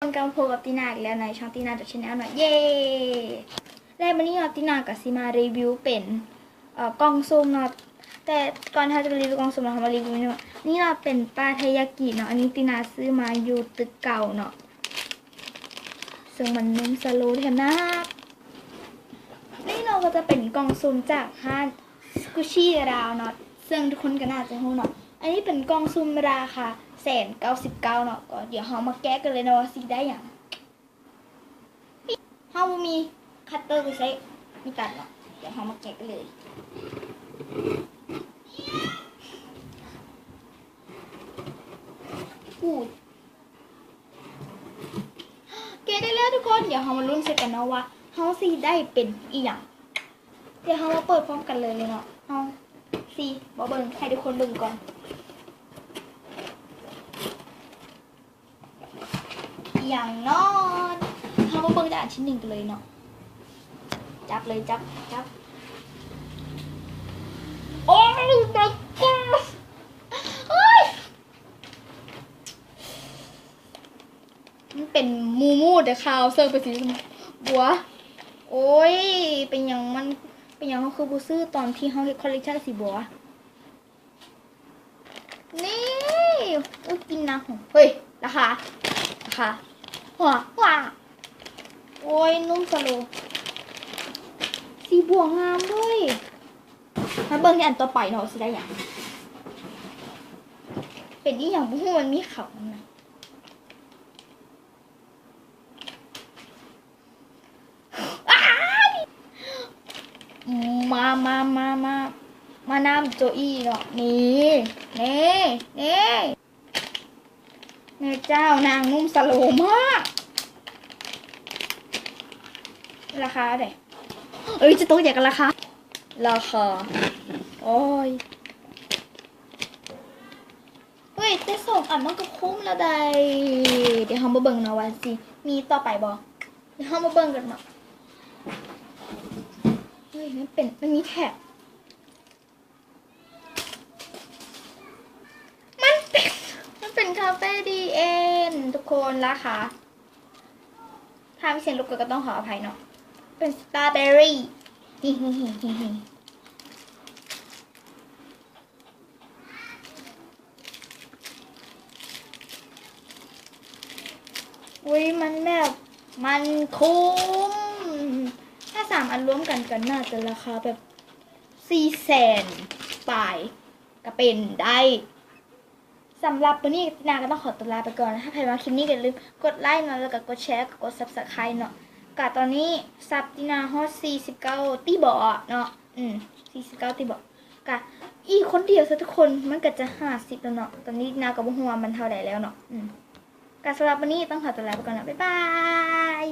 กำลังพบกับตีนาอีกแล้วในช่องตีนาดัชแนลหน่อยเย้แล้ววันนี้ตีนากับซีมารีวิวเป็นกล่องซุ่มเนาะแต่ก่อนที่จะรีวิวกล่องซุ่มเรามารีวิวนี่เราเป็นปลาไทยากิเนาะอันนี้ตีนาซื้อมาอยู่ตึกเก่าเนาะซึ่งมันนุ่มสโลว์แถมนะครับนี่เราก็จะเป็นกล่องซุ่มจากห้างสกูชี่ราวเนาะซึ่งทุกคนก็น่าจะรู้เนาะอันนี้เป็นกล่องซุ่มราคา199เนาะก็เดี๋ยวเรามาแกะกันเลยนะว่าสีได้อย่างเรามีคัตเตอร์ไปใช้มีตัดเนาะเดี๋ยวเรามาแกะกันเลยแกะได้แล้วทุกคนเดี๋ยวเรามาลุ้นกันเนาะว่าเราสีได้เป็นอีหยังเดี๋ยวเรามาเปิดพร้อมกันเลยเนาะเราสีบอเบิ้งให้ทุกคนดูก่อนอย่างนอนเขามาเบิ่งจากอันชิ้นหนึ่งกันเลยเนาะจับเลยจับโอ้ยmy god มันเป็นมูแต่ข่าวเซิร์ฟไปสิบัวโอ้ยเป็นอย่างเขาคือบูซื้อตอนที่เขาเฮ็ดคอลเลคชันสีบัวนี่กินนะเฮ้ยราคาว้าโอ้ยนุ่มสโลสีบัวงามด้วยมาเบิ่งที่อันต่อไปเนาะสิได้อย่างเป็นที่อย่างพวกมันมีเขานะมาน้ำโจอี้เนาะนี่เจ้านางนุ่มสโลมากราคาเท่าไหร่จะตัวใหญ่กันราคาโอ้ยแต่ส่งอันมันก็คุ้มแล้วได้เดี๋ยวเรามาเบิ่งเนาะว่าสิมีต่อไปบ่เดี๋ยวเรามาเบิ่งกันเนาะมันมีแท็บมันเป็นคาเฟ่ดีเอ็นทุกคนราคาถ้าไม่เซ็นลูกก็ต้องขออภัยเนาะเป็นสตรอเบอรี่มันแบบมันคุ้มถ้า3อันรวมกันน่าจะราคาแบบ400,000 ปลายก็เป็นได้สำหรับวันนี้นาก็ต้องขอตัวลาไปก่อนถ้าใครมาคลิปนี้ก็อย่าลืมกดไลค์นะแล้วก็กดแชร์กด Subscribe เนาะกะตอนนี้ซับตินาฮอต49ตีบอเนาะ49ตีบอกะอีคนเดียวซะทุกคนมันก็จะ50แล้วเนาะตอนนี้นาก็บ่ฮู้ว่ามันเท่าไหร่แล้วเนาะกะสำหรับวันนี้ต้องขอตัวลาไปก่อนนะบ๊ายบาย